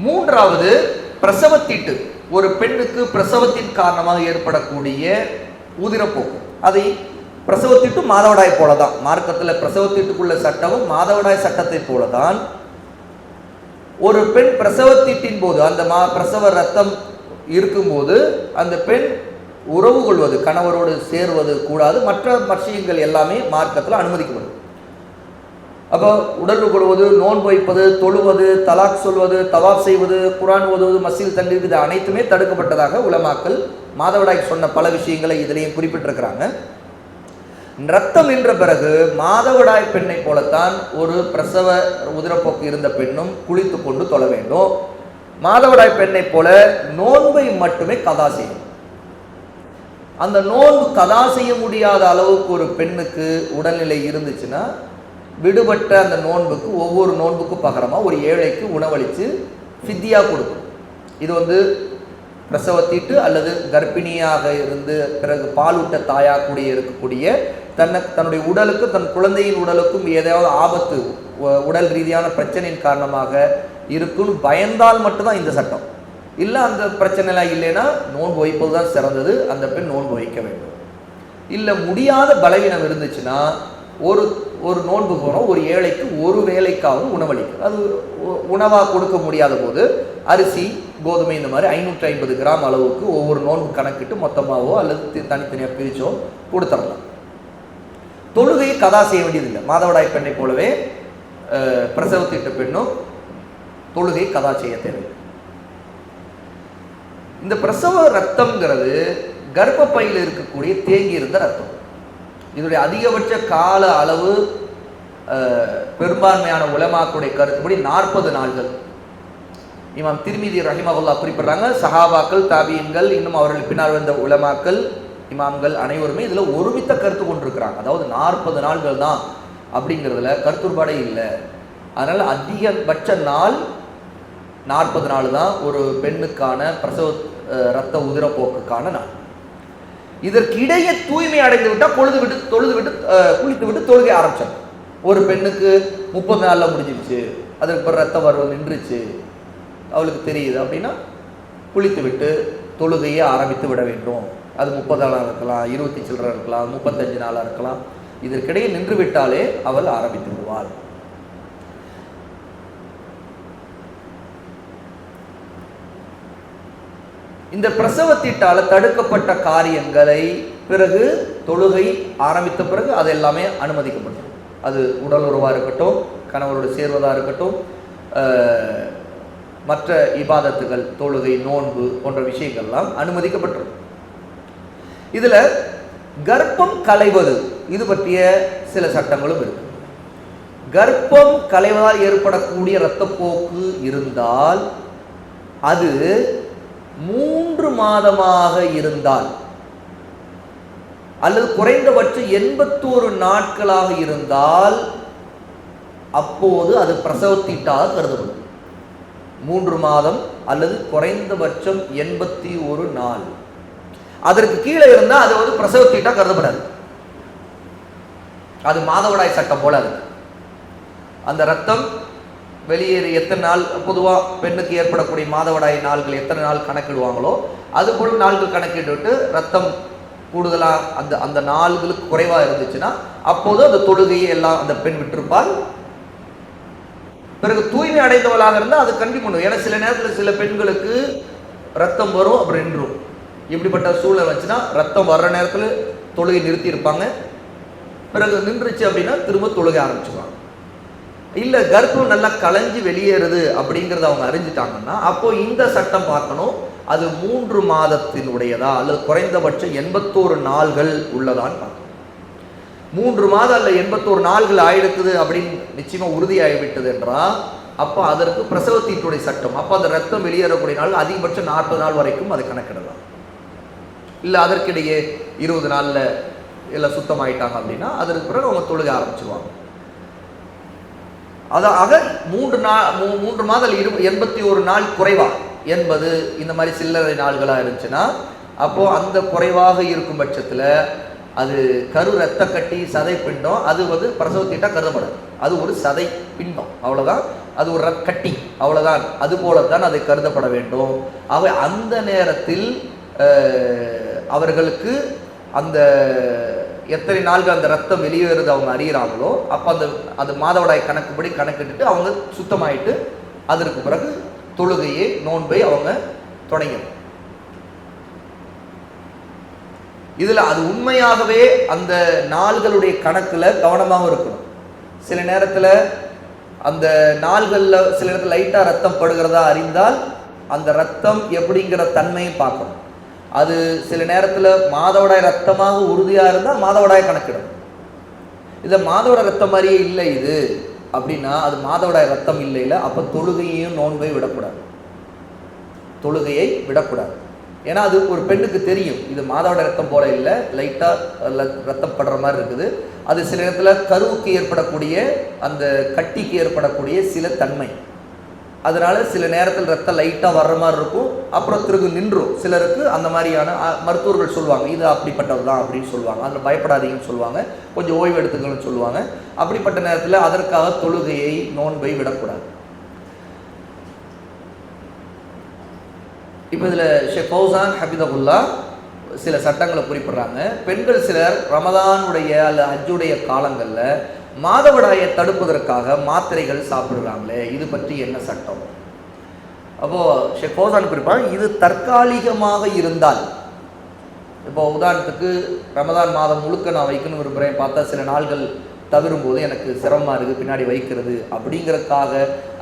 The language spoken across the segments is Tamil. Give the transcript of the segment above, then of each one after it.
மூன்றாவது பிரசவத்தீட்டு. ஒரு பெண்ணுக்கு பிரசவத்தின் காரணமாக ஏற்படக்கூடிய உதிரப்போக்கு, அதை பிரசவத்தீட்டு மாதவிடாய் போலதான். மார்க்கத்தில் பிரசவத்தீட்டுக்குள்ள சட்டமும் மாதவிடாய் சட்டத்தை போலதான். ஒரு பெண் பிரசவத்தீட்டின் போது, அந்த பிரசவ ரத்தம் இருக்கும்போது அந்த பெண் உறவு கொள்வது, கணவரோடு சேருவது கூடாது. மற்ற விஷயங்கள் எல்லாமே மார்க்கத்தில் அனுமதிக்கப்படுது. அப்போ உடல் கொள்வது, நோன்பு வைப்பது, தொழுவது, தலாக் சொல்வது, தவாப் செய்வது, குரான் ஓதுவது, மஸ்ஜித் தண்ணீர், இது அனைத்துமே தடுக்கப்பட்டதாக உலமாக்கள் மாதவிடாய் சொன்ன பல விஷயங்களை இதிலையும் குறிப்பிட்டிருக்கிறாங்க. ரத்தம் நின்ற பிறகு மாதவிடாய் பெண்ணை போலத்தான் ஒரு பிரசவ உதிரப்போக்கு இருந்த பெண்ணும் குளித்து கொண்டு தொழ வேண்டும். மாதவிடாய் பெண்ணை போல நோன்பை மட்டுமே கதா செய்யும். அந்த நோன்பு கதா செய்ய முடியாத அளவுக்கு ஒரு பெண்ணுக்கு உடல்நிலை இருந்துச்சுன்னா விடுபட்ட அந்த நோன்புக்கு ஒவ்வொரு நோன்புக்கும் பகரமாக ஒரு ஏழைக்கு உணவளித்து ஃபித்யா கொடுக்கும். இது பிரசவத்தீட்டு அல்லது கர்ப்பிணியாக இருந்து பிறகு பாலூட்ட தாயாக்கூடிய இருக்கக்கூடிய தன்னுடைய உடலுக்கும் தன் குழந்தையின் உடலுக்கும் ஏதாவது ஆபத்து, உடல் ரீதியான பிரச்சனையின் காரணமாக இருக்குன்னு பயந்தால் மட்டும்தான் இந்த சட்டம். இல்லை அந்த பிரச்சனைலாம் இல்லைன்னா நோன்பு வைப்பது தான் சிறந்தது, அந்த பெண் நோன்பு வைக்க வேண்டும். இல்லை முடியாத பலவீனம் இருந்துச்சுன்னா ஒரு நோன்பு போகிறோம், ஒரு ஏழைக்கு ஒரு வேலைக்காவது உணவளிக்கும். அது உணவாக கொடுக்க முடியாத போது அரிசி, கோதுமை இந்த மாதிரி 550 கிராம் அளவுக்கு ஒவ்வொரு நோன்பு கணக்கிட்டு மொத்தமாகவோ அல்லது தனித்தனியாக பிரிச்சோ கொடுத்துடலாம். தொழுகையை கதா செய்ய வேண்டியதில்லை. மாதவிடாய் பெண்ணை போலவே பிரசவத்திட்ட பெண்ணும் தொழுகை கதா செய்ய தேவையில்லை. இந்த பிரசவ ரத்தம்ங்கிறது கர்ப்பப்பையில் இருக்கக்கூடிய தேங்கி இருந்த ரத்தம். இதனுடைய அதிகபட்ச கால அளவு பெரும்பான்மையான உலமாக்களுடைய கருத்துப்படி 40 நாள்கள். இமாம் திர்மிதி ரஹிமஹுல்லாஹ் குறிப்பிடுறாங்க. சஹாபாக்கள், தாபியன்கள், இன்னும் அவர்கள் பின்னால் வந்த உலமாக்கள், இமாம்கள் அனைவருமே இதில் ஒருமித்த கருத்து கொண்டிருக்கிறாங்க. அதாவது 40 நாள்கள் தான் அப்படிங்கிறதுல கருத்துருபாடே இல்லை. அதனால் அதிகபட்ச நாள் 40 நாள் தான் ஒரு பெண்ணுக்கான பிரசவ ரத்த உதிரப்போக்குக்கான நாள். இதற்கிடையே தூய்மை அடைந்து விட்டால் தொழுது விட்டு குளித்து விட்டு தொழுகை ஆரம்பிச்சாங்க. ஒரு பெண்ணுக்கு 30 நாளில் முடிஞ்சிருச்சு, அதற்கு பிறகு ரத்தம் வருவது நின்றுச்சு, அவளுக்கு தெரியுது அப்படின்னா குளித்து விட்டு தொழுகையை ஆரம்பித்து விட வேண்டும். அது 30 நாளாக இருக்கலாம், 20 சில்லறை இருக்கலாம், 35 நாளாக இருக்கலாம். இதற்கிடையே நின்று விட்டாலே அவள் ஆரம்பித்து விடுவாள். இந்த பிரசவத்தீட்டால தடுக்கப்பட்ட காரியங்களை பிறகு தொழுகை ஆரம்பித்த பிறகு அது எல்லாமே அனுமதிக்கப்பட்டது. அது உடல் உறவாக இருக்கட்டும், கணவரோடு சேர்வதாக இருக்கட்டும், மற்ற இபாதத்துகள், தொழுகை, நோன்பு போன்ற விஷயங்கள்லாம் அனுமதிக்கப்பட்டது. இதுல கர்ப்பம் களைவது இது பற்றிய சில சட்டங்களும் இருக்கு. கர்ப்பம் களைவதால் ஏற்படக்கூடிய இரத்தப்போக்கு இருந்தால் அது 3 மாதமாக இருந்தால் அல்லது குறைந்தபட்சம் 81 நாட்களாக இருந்தால் அப்போது அது பிரசவத்தீட்டாக கருதப்படும். 3 மாதம் அல்லது குறைந்தபட்சம் 81 நாள். அதற்கு கீழே இருந்தால் அது பிரசவத்தீட்டா கருதப்படாது. அது மாதவிடாய் சட்டம் போல இருக்கு. அந்த ரத்தம் வெளியேறி எத்தனை நாள், பொதுவாக பெண்ணுக்கு ஏற்படக்கூடிய மாதவிடாய் நாள்கள் எத்தனை நாள் கணக்கிடுவாங்களோ அதுபோல் நாள்கள் கணக்கிட்டு ரத்தம் கூடுதலாக அந்த நாள்களுக்கு குறைவாக இருந்துச்சுன்னா அப்போது அந்த தொழுகையை எல்லாம் அந்த பெண் விட்டிருப்பால். பிறகு தூய்மை அடைந்தவளாக இருந்தால் அது கண்டிப்பாக பண்ணும். ஏன்னா சில நேரத்தில் சில பெண்களுக்கு ரத்தம் வரும் அப்புறம் நின்றும். இப்படிப்பட்ட சூழல் வச்சுன்னா ரத்தம் வர்ற நேரத்தில் தொழுகை நிறுத்தி இருப்பாங்க, பிறகு நின்றுச்சு அப்படின்னா திரும்ப தொழுகை ஆரம்பிச்சுவாங்க. இல்லை கர்ப்பம் நல்லா களைஞ்சி வெளியேறுது அப்படிங்கிறத அவங்க அறிஞ்சிட்டாங்கன்னா அப்போ இந்த சட்டம் பார்க்கணும், அது 3 மாதத்தினுடையதா அல்லது குறைந்தபட்சம் 81 நாள்கள் உள்ளதான்னு பார்க்கணும். 3 மாதம் அல்ல 81 நாள்கள் ஆயிடுக்குது அப்படின்னு நிச்சயமா உறுதியாகிவிட்டது என்றால் அப்போ அதற்கு பிரசவத்தீட்டுடைய சட்டம். அப்போ அந்த ரத்தம் வெளியேறக்கூடிய நாள் அதிகபட்சம் 40 நாள் வரைக்கும் அதை கணக்கிடலாம். இல்லை அதற்கிடையே 20 நாளில் எல்லாம் சுத்தமாயிட்டாங்க அப்படின்னா அதற்கு பிறகு அவங்க தொழுக ஆரம்பிச்சிருவாங்க. அதாக 3 மாதம் 81 நாள் குறைவா என்பது இந்த மாதிரி சில்லறை நாள்களாக இருந்துச்சுன்னா அப்போ அந்த குறைவாக இருக்கும் பட்சத்தில் அது கரு ரத்த கட்டி சதை பிண்டம் அது பிரசவத்தீட்டா கருதப்படாது. அது ஒரு சதை பிண்டம், அவ்வளோதான். அது ஒரு கட்டி, அவ்வளவுதான். அது போலத்தான் அதை கருதப்பட வேண்டும். ஆக அந்த நேரத்தில் அவர்களுக்கு அந்த எத்தனை நாள்கள் அந்த ரத்தம் வெளியேறுது அவங்க அறிகிறாங்களோ அப்போ அந்த மாதவிடாய் கணக்குப்படி கணக்கிட்டு அவங்க சுத்தமாயிட்டு அதற்கு பிறகு தொழுகையை நோன்பை அவங்க தொடங்கணும். இதுல அது உண்மையாகவே அந்த நாள்களுடைய கணக்குல கவனமாக இருக்கணும். சில நேரத்துல அந்த நாள்கள்ல சில நேரத்தில் லைட்டா ரத்தம் படுகிறதா அறிந்தால் அந்த ரத்தம் எப்படிங்கிற தன்மையும் பார்க்கணும். அது சில நேரத்தில் மாதவிடாய் ரத்தமாக உறுதியாக இருந்தால் மாதவிடாய் கணக்கிடும். இதை மாதவிடாய் ரத்தம் மாதிரியே இல்லை இது அப்படின்னா அது மாதவிடாய் ரத்தம் இல்லை. அப்போ தொழுகையையும் நோன்பை விடக்கூடாது, தொழுகையை விடக்கூடாது. ஏன்னா அது ஒரு பெண்ணுக்கு தெரியும் இது மாதவிடாய் ரத்தம் போல இல்லை, லைட்டாக ரத்தம் படுற மாதிரி இருக்குது. அது சில நேரத்தில் கருவுக்கு ஏற்படக்கூடிய அந்த கட்டிக்கு ஏற்படக்கூடிய சில தன்மை. அதனால சில நேரத்தில் ரத்தம் லைட்டாக வர்ற மாதிரி இருக்கும், அப்புறம் திருகு நின்றும். சிலருக்கு அந்த மாதிரியான மருத்துவர்கள் சொல்லுவாங்க இது அப்படிப்பட்டது தான் அப்படின்னு சொல்லுவாங்க. அதில் பயப்படாதீங்கன்னு சொல்லுவாங்க, கொஞ்சம் ஓய்வு எடுத்துக்கணும்னு சொல்லுவாங்க. அப்படிப்பட்ட நேரத்தில் அதற்காக தொழுகையை நோன்பை விடக்கூடாது. இப்போ இதில் ஷேக் ஃபௌசான் ஹபிதகுல்லா சில சட்டங்களை குறிப்பிடுறாங்க. பெண்கள் சிலர் ரமதானுடைய அல்லது ஹஜ்ஜுடைய காலங்களில் மாதவிடாயை தடுப்பதற்காக மாத்திரைகள் சாப்பிடுறாங்களே, இது பற்றி என்ன சட்டம்? அப்போ ஷேக் ஃபௌசான் குறிப்பாங்க, இது தற்காலிகமாக இருந்தால், இப்போ உதாரணத்துக்கு ரமதான் மாதம் முழுக்க நான் வைக்கணும் விரும்புகிறேன், பார்த்தா சில நாள்கள் தவிரும்போது எனக்கு சிரமமாக இருக்குது பின்னாடி வைக்கிறது அப்படிங்கிறதுக்காக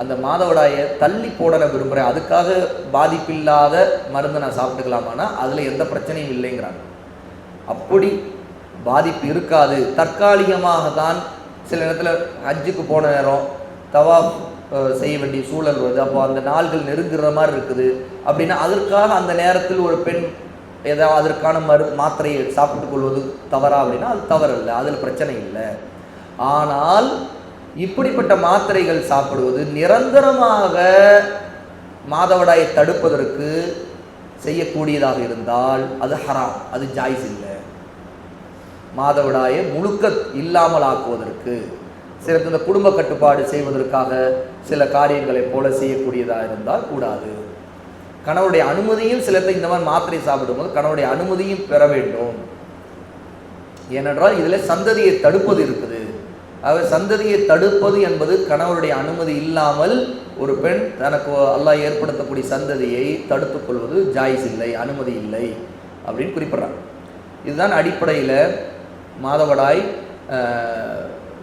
அந்த மாதவிடாயை தள்ளி போட நான் விரும்புகிறேன், அதுக்காக பாதிப்பில்லாத மருந்தை நான் சாப்பிட்டுக்கலாமான்னா அதில் எந்த பிரச்சனையும் இல்லைங்கிறாங்க. அப்படி பாதிப்பு இருக்காது, தற்காலிகமாக தான். சில நேரத்தில் ஹஜ்ஜுக்கு போன நேரம் தவாப் செய்ய வேண்டிய சூழல் வருது, அப்போ அந்த நாள்கள் நெருங்குற மாதிரி இருக்குது அப்படின்னா அதற்காக அந்த நேரத்தில் ஒரு பெண் ஏதாவது அதற்கான மாத்திரையை சாப்பிட்டுக் கொள்வது தவறா அப்படின்னா அது தவறு இல்லை, அதில் பிரச்சனை இல்லை. ஆனால் இப்படிப்பட்ட மாத்திரைகள் சாப்பிடுவது நிரந்தரமாக மாதவிடாயை தடுப்பதற்கு செய்யக்கூடியதாக இருந்தால் அது ஹராம், அது ஜாயிஸ் இல்லை. மாதவிடாயை முழுக்க இல்லாமல் ஆக்குவதற்கு சில இந்த குடும்ப கட்டுப்பாடு செய்வதற்காக சில காரியங்களை போல செய்யக்கூடியதாக இருந்தால் கூடாது. கணவருடைய அனுமதியும் சிலத்தை இந்த மாதிரி மாத்திரை சாப்பிடும்போது கணவருடைய அனுமதியும் பெற வேண்டும். ஏனென்றால் இதில் சந்ததியை தடுப்பது இருக்குது. ஆக சந்ததியை தடுப்பது என்பது கணவருடைய அனுமதி இல்லாமல் ஒரு பெண் தனக்கு அல்லாஹ் ஏற்படுத்தக்கூடிய சந்ததியை தடுத்துக் கொள்வது ஜாயிஸ் இல்லை, அனுமதி இல்லை அப்படின்னு குறிப்பிட்றாங்க. இதுதான் அடிப்படையில் மாதவிடாய்,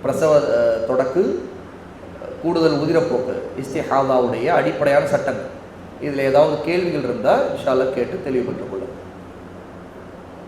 பிரசவ தொடக்கு, கூடுதல் உதிரப்போக்கு, இஸ்திஹாதாவுடைய அடிப்படையான சட்டங்கள். இதில் ஏதாவது கேள்விகள் இருந்தால் இன்ஷா அல்லாஹ் கேட்டு தெளிவுபட்டுக் கொள்ளுங்கள்.